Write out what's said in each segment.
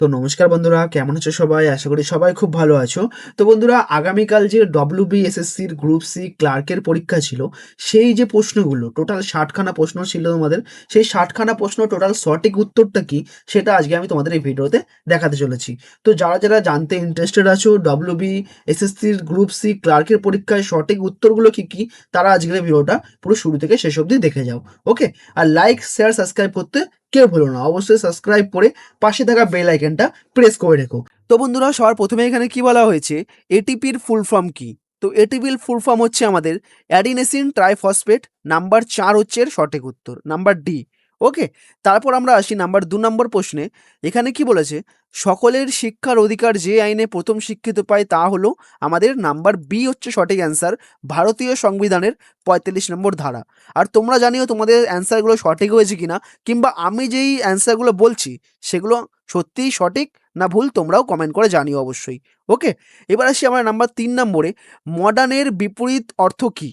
তো নমস্কার বন্ধুরা, কেমন আছো সবাই? আশা করি সবাই খুব ভালো আছো। তো বন্ধুরা, আগামীকাল যে WBSSC-র গ্রুপ সি ক্লার্কের পরীক্ষা ছিল, সেই যে প্রশ্নগুলো টোটাল ৬০ খানা প্রশ্ন ছিল তোমাদের, সেই ৬০ খানা প্রশ্ন টোটাল সঠিক উত্তরটা কি সেটা আজকে আমি তোমাদের এই ভিডিওতে দেখাতে চলেছি। তো যারা জানতে ইন্টারেস্টেড আছো WBSSC-র গ্রুপ সি ক্লার্কের পরীক্ষায় সঠিক উত্তরগুলো কি, কি তারা আজকের এই ভিডিওটা পুরো শুরু থেকে শেষ অবধি দেখে যাও। ওকে? আর লাইক, শেয়ার, সাবস্ক্রাইব করতে কেউ ভুলো না। অবশ্যই সাবস্ক্রাইব করে পাশে থাকা বেল আইকনটা প্রেস করে রেখো। তো বন্ধুরা, সবার প্রথমে এখানে কি বলা হয়েছে, এটিপির ফুল ফর্ম কি? তো এটিপির ফুল ফর্ম হচ্ছে আমাদের অ্যাডিনেসিন ট্রাইফসফেট। নাম্বার 4 হচ্ছে এর সঠিক উত্তর, নাম্বার ডি। ওকে, তারপর আমরা আসি নাম্বার 2 নম্বর প্রশ্নে। এখানে কি বলেছে, সকলের শিক্ষার অধিকার যে আইনে প্রথম স্বীকৃত পায় তা হলো আমাদের নাম্বার বি হচ্ছে সঠিক অ্যান্সার, ভারতীয় সংবিধানের 45 নম্বর ধারা। আর তোমরা জানিও তোমাদের অ্যান্সারগুলো সঠিক হয়েছে কিনা, কিংবা আমি যেই অ্যান্সারগুলো বলছি সেগুলো সত্যিই সঠিক না ভুল, তোমরাও কমেন্ট করে জানিও অবশ্যই। ওকে, এবার আসি আমরা নাম্বার 3 নম্বরে, মডার্নের বিপরীত অর্থ কি?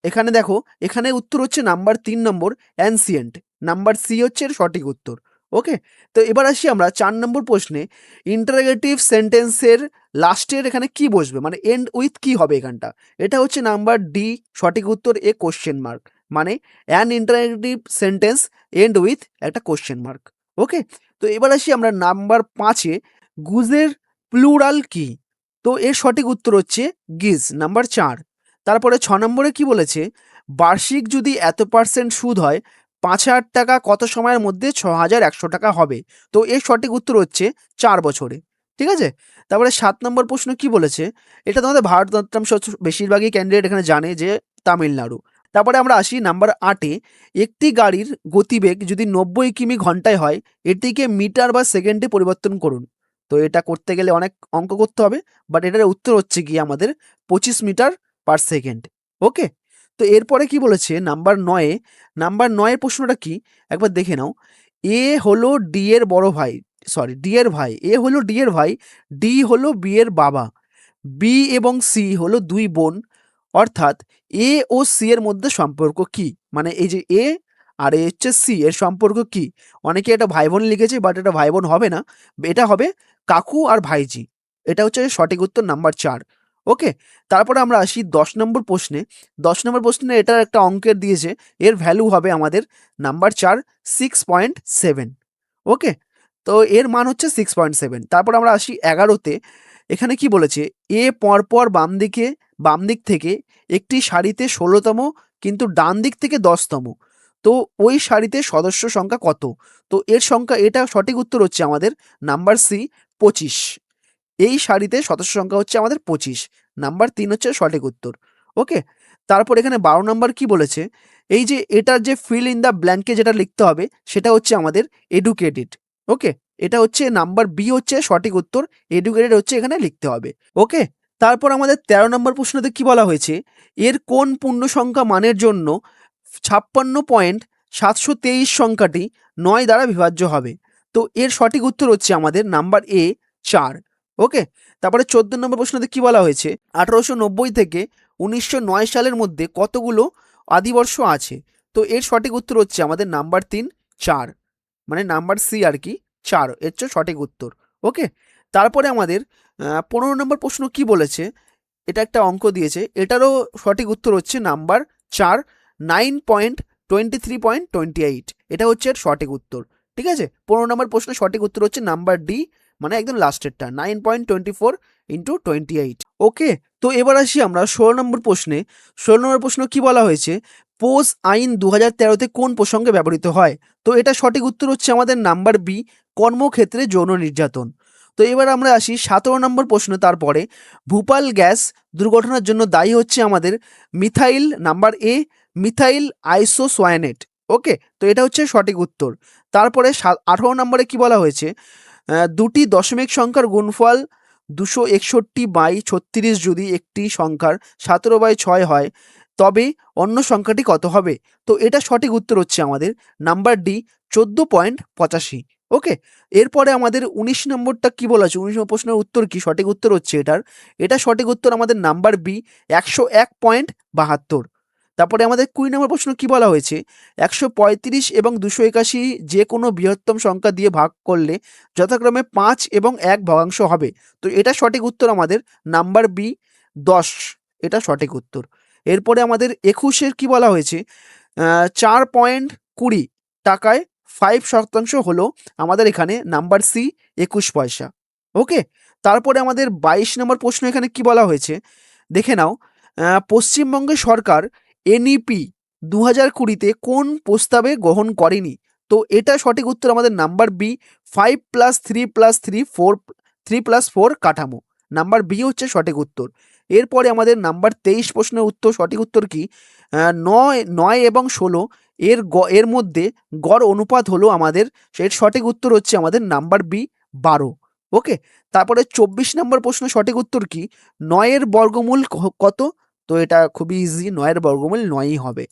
এখানে দেখো, এখানে উত্তর হচ্ছে নাম্বার 3 নম্বর, অ্যানসিয়েন্ট। নাম্বার সি হচ্ছে এর সঠিক উত্তর। ওকে, তো এবার আসি আমরা 4 নম্বর প্রশ্নে। ইন্টারোগেটিভ সেন্টেন্সের লাস্টের এখানে কি বসবে, মানে এন্ড উইথ কি হবে এখানটা? এটা হচ্ছে নাম্বার ডি সঠিক উত্তর, এ কোশ্চেন মার্ক, মানে an interrogative sentence end with একটা কোশ্চেন মার্ক। ওকে, তো এবার আসি আমরা নাম্বার 5-এ, গুজের প্লুরাল কি? তো এর সঠিক উত্তর হচ্ছে গিজ, নাম্বার 4। তারপরে 6 নম্বরে কি বলেছে, বার্ষিক যদি এত% সুদ হয় ৫,০০০ টাকা কত সময়ের মধ্যে ৬,১০০ টাকা হবে? তো এর সঠিক উত্তর হচ্ছে 4 বছরে। ঠিক আছে, তারপরে 7 নম্বর প্রশ্ন কি বলেছে, এটা তোমাদের ভারতনাট্যম বেশিরভাগই ক্যান্ডিডেট এখানে জানে যে তামিলনাড়ু। তারপরে আমরা আসি নাম্বার 8-এ, একটি গাড়ির গতিবেগ যদি ৯০ কিমি ঘন্টায় হয়, এটিকে মিটার বা সেকেন্ডে পরিবর্তন করুন। তো এটা করতে গেলে অনেক অঙ্ক করতে হবে, বাট এটার উত্তর হচ্ছে গিয়ে আমাদের 25 মিটার পার সেকেন্ড। ওকে, তো এরপরে কি বলেছে নাম্বার 9-এ, নাম্বার 9-এর প্রশ্নটা কি একবার দেখে নাও। এ হলো ডি এর বড় ভাই, সরি ডি এর ভাই, এ হলো ডি এর ভাই, ডি হলো বি এর বাবা, বি এবং সি হলো দুই বোন, অর্থাৎ এ ও সি এর মধ্যে সম্পর্ক কি? মানে এই যে এ আর এ হচ্ছে সি, এর সম্পর্ক কি? অনেকে এটা ভাই বোন লিখেছে, বাট এটা ভাই বোন হবে না, এটা হবে কাকু আর ভাইজি। এটা হচ্ছে সঠিক উত্তর, নাম্বার 4। ওকে, তারপরে আমরা আসি 10 নম্বর প্রশ্নে। 10 নম্বর প্রশ্নে এটার একটা অঙ্কের দিয়েছে, এর ভ্যালু হবে আমাদের নাম্বার 4, 6.7। ওকে, তো এর মান হচ্ছে 6.7। তারপর আমরা আসি 11-তে। এখানে কি বলেছে, এ পরপর বাম দিক থেকে একটি সারিতে 16তম, কিন্তু ডান দিক থেকে 10তম। তো ওই সারিতে সদস্য সংখ্যা কত? তো এর সংখ্যা, এটা সঠিক উত্তর হচ্ছে আমাদের নাম্বার সি, 25। এই সারিতে সদস্য সংখ্যা হচ্ছে আমাদের 25, নাম্বার 3 হচ্ছে সঠিক উত্তর। ওকে, তারপর এখানে 12 নম্বর কি বলেছে, এই যে এটার যে ফিল ইন দ্য ব্ল্যাঙ্কে যেটা লিখতে হবে সেটা হচ্ছে আমাদের এডুকেটেড। ওকে, এটা হচ্ছে নাম্বার বি হচ্ছে সঠিক উত্তর, এডুকেটেড হচ্ছে এখানে লিখতে হবে। ওকে, তারপর আমাদের 13 নম্বর প্রশ্নতে কি বলা হয়েছে, এর কোন পূর্ণ সংখ্যা মানের জন্য 56.723 সংখ্যাটি 9 দ্বারা বিভাজ্য হবে? তো এর সঠিক উত্তর হচ্ছে আমাদের নাম্বার এ, 4। ওকে, তারপরে 14 নম্বর প্রশ্নতে কি বলা হয়েছে, 1890 থেকে 1909 সালের মধ্যে কতগুলো আদিবর্ষ আছে? তো এর সঠিক উত্তর হচ্ছে আমাদের নাম্বার 3, 4, মানে নাম্বার সি আর কি, 4 এর হচ্ছে সঠিক উত্তর। ওকে, তারপরে আমাদের 15 নম্বর প্রশ্ন কি বলেছে, এটা একটা অঙ্ক দিয়েছে, এটারও সঠিক উত্তর হচ্ছে নাম্বার 4, 9.23.28। এটা হচ্ছে এর সঠিক উত্তর। ঠিক আছে, 15 নম্বর প্রশ্নের সঠিক উত্তর হচ্ছে নাম্বার ডি, মানে একদম লাস্টেরটা, 9.24 × 28। ওকে, তো এবার আসি আমরা 16 নম্বর প্রশ্নে। 16 নম্বর প্রশ্ন কি বলা হয়েছে, পোস আইন 2013-তে কোন প্রসঙ্গে ব্যবহৃত হয়? তো এটা সঠিক উত্তর হচ্ছে আমাদের নাম্বার বি, কর্মক্ষেত্রে যৌন নির্যাতন। তো এবার আমরা আসি 17 নম্বর প্রশ্ন। তারপরে ভূপাল গ্যাস দুর্ঘটনার জন্য দায়ী হচ্ছে আমাদের মিথাইল, নাম্বার এ, মিথাইল আইসোসোয়ানেট। ওকে, তো এটা হচ্ছে সঠিক উত্তর। তারপরে 18 নম্বরে কি বলা হয়েছে, দুটি দশমিক সংখ্যার গুণফল 261/36 যদি একটি সংখ্যার 17/6 হয়, তবে অন্য সংখ্যাটি কত হবে? তো এটা সঠিক উত্তর হচ্ছে আমাদের নাম্বার ডি, 14.85। ওকে, এরপরে আমাদের 19 নম্বরটা কি বলা আছে, 19 নম্বর প্রশ্নের উত্তর কি, সঠিক উত্তর হচ্ছে এটা সঠিক উত্তর আমাদের নাম্বার বি, 101.72। তারপরে আমাদের 20 নম্বর প্রশ্ন কি বলা হয়েছে, 135 এবং 281 যে কোনো বৃহত্তম সংখ্যা দিয়ে ভাগ করলে যথাক্রমে 5 এবং 1 ভগ্নাংশ হবে। তো এটা সঠিক উত্তর আমাদের নাম্বার বি 10, এটা সঠিক উত্তর। এরপরে আমাদের 21-এর কি বলা হয়েছে, 4.20 টাকায় 5% হলো আমাদের এখানে নাম্বার সি 21 পয়সা। ওকে, তারপরে আমাদের 22 নম্বর প্রশ্ন এখানে কি বলা হয়েছে দেখে নাও, পশ্চিমবঙ্গের সরকার এনইপি 2020-তে কোন প্রস্তাবে গ্রহণ করেনি। তো এটা সঠিক উত্তর আমাদের নাম্বার বি 5+3+3 3+4 কাঠামো, নাম্বার বি হচ্ছে সঠিক উত্তর। এরপরে আমাদের নাম্বার 23 প্রশ্নের উত্তর, সঠিক উত্তর কি, 9 এবং 16 এর মধ্যে গড় অনুপাত হলো আমাদের, এর সঠিক উত্তর হচ্ছে আমাদের নাম্বার বি 12। ওকে, তারপরে 24 নম্বর প্রশ্ন, সঠিক উত্তর কি, 9-এর বর্গমূল কত। তো এটা খুবই ইজি, 9-এর বর্গমূল 9ই হবে।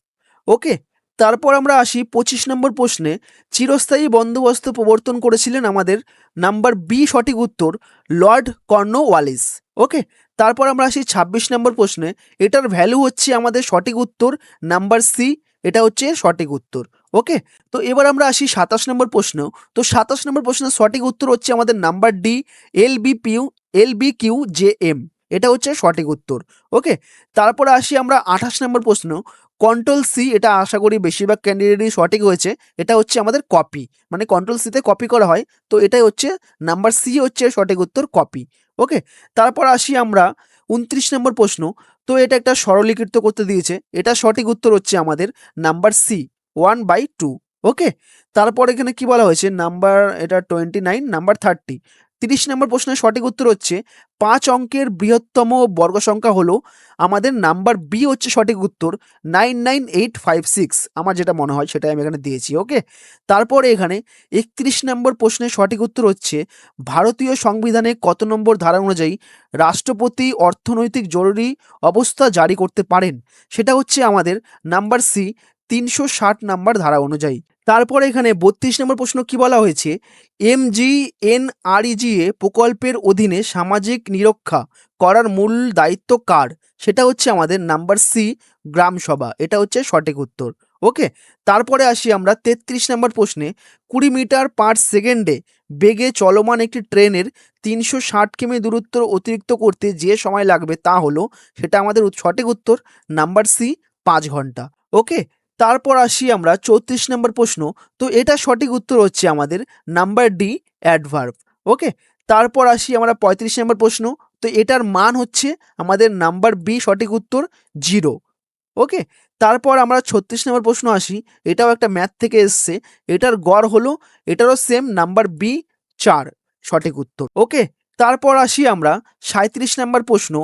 ওকে, তারপর আমরা আসি 25 নম্বর প্রশ্নে, চিরস্থায়ী বন্দোবস্ত প্রবর্তন করেছিলেন আমাদের নাম্বার বি সঠিক উত্তর লর্ড কর্নওয়ালিস। ওকে, তারপর আমরা আসি 26 নম্বর প্রশ্নে, এটার ভ্যালু হচ্ছে আমাদের সঠিক উত্তর নাম্বার সি, এটা হচ্ছে সঠিক উত্তর। ওকে, তো এবার আমরা আসি 27 নম্বর প্রশ্ন। তো 27 নম্বর প্রশ্নের সঠিক উত্তর হচ্ছে আমাদের নাম্বার ডি LBQ JM, এটা হচ্ছে সঠিক উত্তর। ওকে, তারপরে আসি আমরা 28 নম্বর প্রশ্ন, কন্ট্রোল সি, এটা আশা করি বেশিরভাগ ক্যান্ডিডেটই সঠিক হয়েছে, এটা হচ্ছে আমাদের কপি, মানে কন্ট্রোল সিতে কপি করা হয়, তো এটাই হচ্ছে নাম্বার সি হচ্ছে সঠিক উত্তর কপি। ওকে, তারপর আসি আমরা 29 নম্বর প্রশ্ন। তো এটা একটা সরলীকৃত করতে দিয়েছে, এটা সঠিক উত্তর হচ্ছে আমাদের নাম্বার সি 1/2। ওকে, তারপর এখানে কি বলা হয়েছে নাম্বার, এটা 29, নাম্বার 30। 30 নম্বর প্রশ্নের সঠিক উত্তর হচ্ছে 5 অঙ্কের বৃহত্তম বর্গ সংখ্যা হলো আমাদের নাম্বার বি হচ্ছে সঠিক উত্তর 99856, আমার যেটা মনে হয় সেটাই আমি এখানে দিয়েছি। ওকে, তারপরে এখানে 31 নম্বর প্রশ্নের সঠিক উত্তর হচ্ছে ভারতীয় সংবিধানে কত নম্বর ধারা অনুযায়ী রাষ্ট্রপতি অর্থনৈতিক জরুরি অবস্থা জারি করতে পারেন, সেটা হচ্ছে আমাদের নাম্বার সি 360 নাম্বার ধারা অনুযায়ী। তারপরে এখানে 32 নম্বর প্রশ্ন কি বলা হয়েছে, MGNREGA প্রকল্পের অধীনে সামাজিক নিরক্ষা করার মূল দায়িত্ব কার, সেটা হচ্ছে আমাদের নাম্বার সি গ্রাম সভা, এটা হচ্ছে সঠিক উত্তর। ওকে, তারপরে আসি আমরা 33 নম্বর প্রশ্নে, 20 মিটার পার সেকেন্ডে বেগে চলমান একটি ট্রেনের 360 কিমি দূরত্ব অতিরিক্ত করতে যে সময় লাগবে তা হলো, সেটা আমাদের সঠিক উত্তর নাম্বার সি 5 ঘন্টা। ওকে, তারপর আসি আমরা 34 নম্বর প্রশ্ন। তো এটা সঠিক উত্তর হচ্ছে আমাদের নাম্বার ডি অ্যাডভার্ব। ওকে, তারপর আসি আমরা 35 নম্বর প্রশ্ন। তো এটার মান হচ্ছে আমাদের নাম্বার বি সঠিক উত্তর 0। ওকে, তারপর আমরা 36 নম্বর প্রশ্ন আসি, এটাও একটা ম্যাথ থেকে এসছে, এটার গড় হলো, এটারও সেম নাম্বার বি 4 সঠিক উত্তর। ওকে, তারপর আসি আমরা 37 নম্বর প্রশ্ন,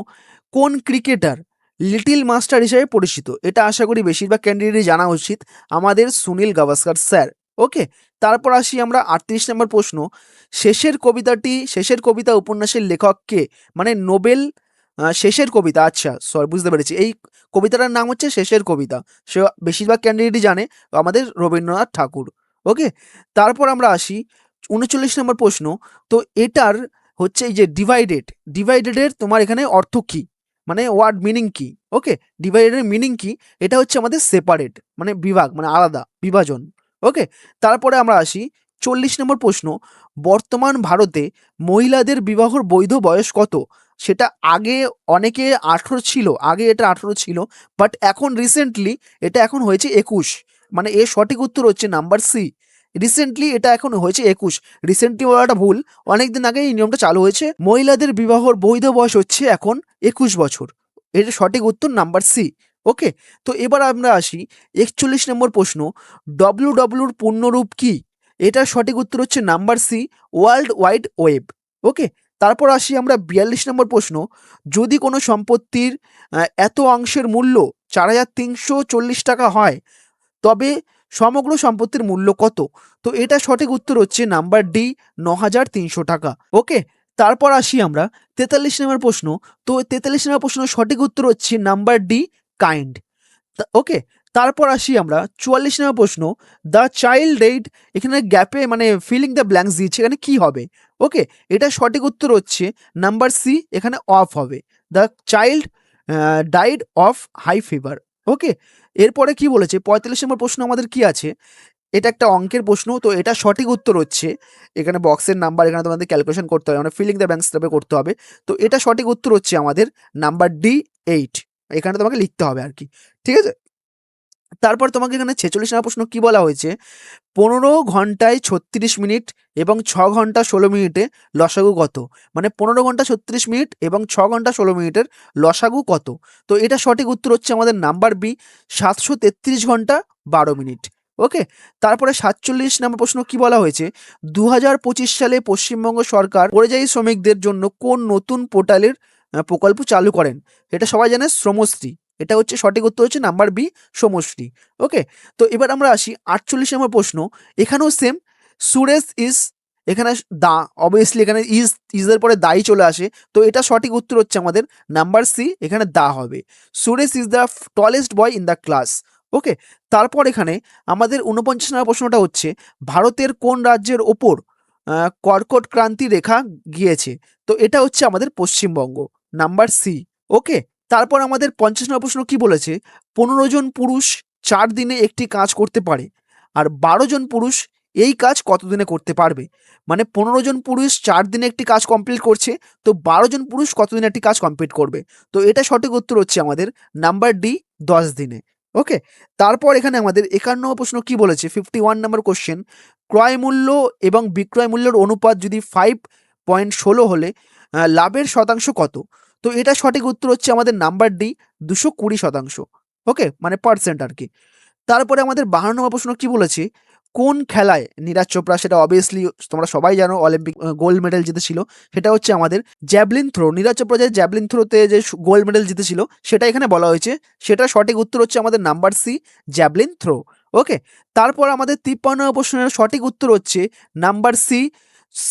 কোন ক্রিকেটার লিটিল মাস্টার হিসেবে পরিচিত, এটা আশা করি বেশিরভাগ ক্যান্ডিডেটই জানা উচিত, আমাদের সুনীল গাভাস্কার স্যার। ওকে, তারপর আসি আমরা 38 নম্বর প্রশ্ন, শেষের কবিতা উপন্যাসের লেখক কে, মানে নোবেল শেষের কবিতা, আচ্ছা সরি বুঝতে পেরেছি, এই কবিতাটার নাম হচ্ছে শেষের কবিতা, সে বেশিরভাগ ক্যান্ডিডেটই জানে, আমাদের রবীন্দ্রনাথ ঠাকুর। ওকে, তারপর আমরা আসি 39 নম্বর প্রশ্ন। তো এটার হচ্ছে এই যে ডিভাইডেডের তোমার এখানে অর্থ কি, মানে ওয়ার্ড মিনিং কি। ওকে, ডিভাইডেডের মিনিং কি, এটা হচ্ছে আমাদের সেপারেট, মানে বিভাগ, মানে আলাদা, বিভাজন। ওকে, তারপরে আমরা আসি 40 নম্বর প্রশ্ন, বর্তমান ভারতে মহিলাদের বিবাহর বৈধ বয়স কত, সেটা আগে অনেকে 18 ছিল, আগে এটা 18 ছিল, বাট এখন রিসেন্টলি এটা এখন হয়েছে 21, মানে এর সঠিক উত্তর হচ্ছে নাম্বার সি রিসেন্টলি, এটা এখন হয়েছে 21। রিসেন্টলি বলাটা ভুল, অনেকদিন আগে এই নিয়মটা চালু হয়েছে, মহিলাদের বিবাহর বৈধ বয়স হচ্ছে এখন 21 বছর, এর সঠিক উত্তর নাম্বার সি। ওকে, তো এবার আমরা আসি 41 নম্বর প্রশ্ন, ডব্লিউর পূর্ণরূপ কি, এটার সঠিক উত্তর হচ্ছে number C world wide web. Okay, তারপর আসি আমরা 42 নম্বর প্রশ্ন, যদি কোনো সম্পত্তির এত অংশের মূল্য 4340 টাকা হয়, তবে সমগ্র সম্পত্তির মূল্য কত, তো এটা সঠিক উত্তর হচ্ছে নাম্বার ডি 9300 টাকা। ওকে, তারপর আসি আমরা 43 নম্বর প্রশ্ন। তো 43 নম্বর প্রশ্ন সঠিক উত্তর হচ্ছে নাম্বার ডি কাইন্ড। ওকে, তারপর আসি আমরা 44 নম্বর প্রশ্ন, দ্য চাইল্ড ডাইড, এখানে গ্যাপে মানে ফিলিং দ্য ব্ল্যাঙ্কস দিয়েছে, এখানে কি হবে। ওকে, এটা সঠিক উত্তর হচ্ছে নাম্বার সি, এখানে অফ হবে, the child died of high fever. Okay, এরপরে কি বলেছে 45 নম্বর প্রশ্ন আমাদের কি আছে, এটা একটা অঙ্কের প্রশ্ন। তো এটা সঠিক উত্তর হচ্ছে, এখানে বক্সের নাম্বার এখানে তোমাদের ক্যালকুলেশন করতে হবে, মানে ফিলিং দ্য ব্যাঙ্কস টাইপে করতে হবে। তো এটা সঠিক উত্তর হচ্ছে আমাদের নাম্বার ডি 8, এখানে তোমাকে লিখতে হবে আর কি, ঠিক আছে। তারপর তোমাকে এখানে 46 নম্বর প্রশ্ন কি বলা হয়েছে, 15 ঘন্টায় 36 মিনিট এবং 6 ঘন্টা 16 মিনিটে লসাগু কত? মানে 15 ঘন্টা 36 মিনিট এবং 6 ঘন্টা 16 মিনিটের লসাগু কত? তো এটা সঠিক উত্তর হচ্ছে আমাদের নাম্বার বি 733 ঘন্টা 12 মিনিট। ওকে, তারপরে 47 নম্বর প্রশ্ন কি বলা হয়েছে, 2025 সালে পশ্চিমবঙ্গ সরকার পরিযায়ী শ্রমিকদের জন্য কোন নতুন পোর্টালের প্রকল্প চালু করেন? এটা সবাই জানে, শ্রমশ্রী। এটা হচ্ছে সঠিক উত্তর হচ্ছে নাম্বার বি, শ্রমশ্রী। ওকে, তো এবার আমরা আসি 48 নম্বর প্রশ্ন, এখানেও সেম, সুরেশ ইজ, এখানে দা, অবভিয়াসলি এখানে ইজের পরে দাই চলে আসে, তো এটা সঠিক উত্তর হচ্ছে আমাদের নাম্বার সি, এখানে দা হবে। Suresh is the tallest boy in the class. Okay, তারপর এখানে আমাদের 49 নম্বর প্রশ্নটা হচ্ছে, ভারতের কোন রাজ্যের ওপর কর্কট ক্রান্তি রেখা গিয়েছে? তো এটা হচ্ছে আমাদের পশ্চিমবঙ্গ, নাম্বার সি। ওকে, তারপর আমাদের 50 নম্বর প্রশ্ন কি বলেছে, 15 জন পুরুষ 4 দিনে একটি কাজ করতে পারে, আর 12 জন পুরুষ এই কাজ কত দিনে করতে পারবে? মানে 15 জন পুরুষ 4 দিনে একটি কাজ কমপ্লিট করছে, তো 12 জন পুরুষ কত দিনে একটি কাজ কমপ্লিট করবে? তো এটা সঠিক উত্তর হচ্ছে আমাদের নাম্বার ডি, 10 দিনে। ওকে, তারপর এখানে আমাদের 51 নম্বর প্রশ্ন কি বলেছে, 51 নম্বর কোশ্চেন, ক্রয় মূল্য এবং বিক্রয় মূল্যের অনুপাত যদি 5.16 হলে লাভের শতাংশ কত? তো এটা সঠিক উত্তর হচ্ছে আমাদের নাম্বার ডি, 220%। ওকে, মানে পার্সেন্ট আর কি। তারপরে আমাদের 52 নম্বর প্রশ্ন কি বলেছে, কোন খেলায় নীরাজ চোপড়া, সেটা অবভিয়াসলি তোমরা সবাই জানো, অলিম্পিক গোল্ড মেডেল জিতেছিল, সেটা হচ্ছে আমাদের জ্যাভলিন থ্রো। নীরাজ চোপড়া যে জ্যাভলিন থ্রোতে যে গোল্ড মেডেল জিতেছিল সেটা এখানে বলা হয়েছে, সেটা সঠিক উত্তর হচ্ছে আমাদের নাম্বার সি, জ্যাভলিন থ্রো। ওকে, তারপর আমাদের 53 নম্বর প্রশ্নের সঠিক উত্তর হচ্ছে নাম্বার সি,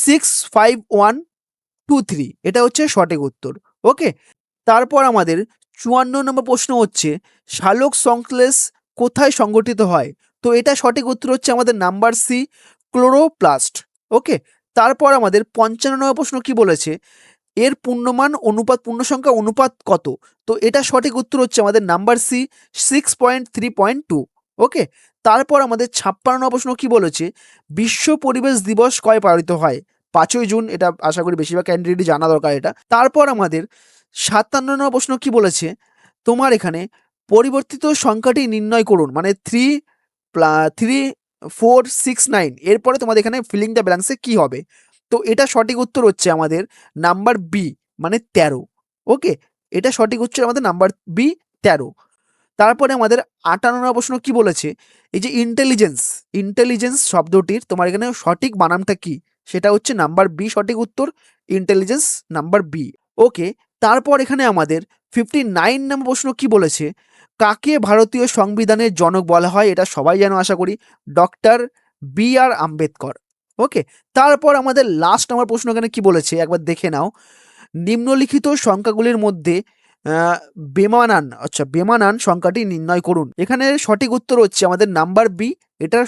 65123, এটা হচ্ছে সঠিক উত্তর। ওকে, তারপর আমাদের 54 নম্বর প্রশ্ন হচ্ছে, শালক সংশ্লেষ কোথায় সংগঠিত হয়? তো এটা সঠিক উত্তর হচ্ছে আমাদের নাম্বার সি, ক্লোরোপ্লাস্ট। ওকে, তারপর আমাদের 55 নম্বর প্রশ্ন কি বলেছে, এর পূর্ণমান অনুপাত, পূর্ণ সংখ্যা অনুপাত কত? তো এটা সঠিক উত্তর হচ্ছে আমাদের নাম্বার সি, 6.3.2। ওকে, তারপর আমাদের 56 নম্বর প্রশ্ন কি বলেছে, বিশ্ব পরিবেশ দিবস কয় পালিত হয়? 5ই জুন, এটা আশা করি বেশিরভাগ ক্যান্ডিডেটই জানা দরকার এটা। তারপর আমাদের 57 নম্বর প্রশ্ন কি বলেছে, তোমার এখানে পরিবর্তিত সংখ্যাটি নির্ণয় করুন, মানে 3469, এরপরে তোমাদের এখানে ফিলিং দ্য ব্ল্যাঙ্কসে কি হবে? তো এটা সঠিক উত্তর হচ্ছে আমাদের নাম্বার বি, মানে 13। ওকে, এটা সঠিক উত্তর আমাদের নাম্বার বি, 13। তারপরে আমাদের 58 নম্বর প্রশ্ন কি বলেছে, এই যে ইন্টেলিজেন্স, ইন্টেলিজেন্স শব্দটির তোমার এখানে সঠিক বানানটা কি? সেটা হচ্ছে নাম্বার বি, সঠিক উত্তর, ইন্টেলিজেন্স, নাম্বার বি। ওকে, তারপর এখানে আমাদের 59 নম্বর প্রশ্ন কি বলেছে, কাকে ভারতীয় সংবিধানের জনক বলা হয়? এটা সবাই জানো আশা করি, ডক্টর বি আর আম্বেদকর। ওকে, তারপর আমাদের লাস্ট নম্বর প্রশ্ন এখানে কি বলেছে একবার দেখে নাও, নিম্নলিখিত সংখ্যাগুলির মধ্যে বেমানান, আচ্ছা বেমানান সংখ্যাটি নির্ণয় করুন। এখানে সঠিক উত্তর হচ্ছে আমাদের নাম্বার বি, এটা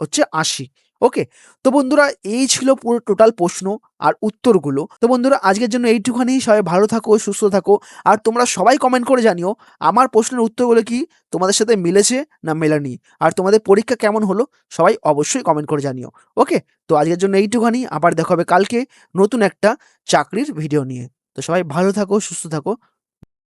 হচ্ছে 80। ওকে, তো বন্ধুরা এই ছিল পুরো টোটাল প্রশ্ন আর উত্তরগুলো। তো বন্ধুরা আজকের জন্য এইটুখানি, সবাই ভালো থাকো, সুস্থ থাকো, আর তোমরা সবাই কমেন্ট করে জানিও আমার প্রশ্নের উত্তরগুলো কি তোমাদের সাথে মিলেছে না মেলানি, আর তোমাদের পরীক্ষা কেমন হলো সবাই অবশ্যই কমেন্ট করে জানিও। ওকে, তো আজকের জন্য এইটুখানি, আবার দেখা হবে কালকে নতুন একটা চাকরির ভিডিও নিয়ে। তো সবাই ভালো থাকো, সুস্থ থাকো,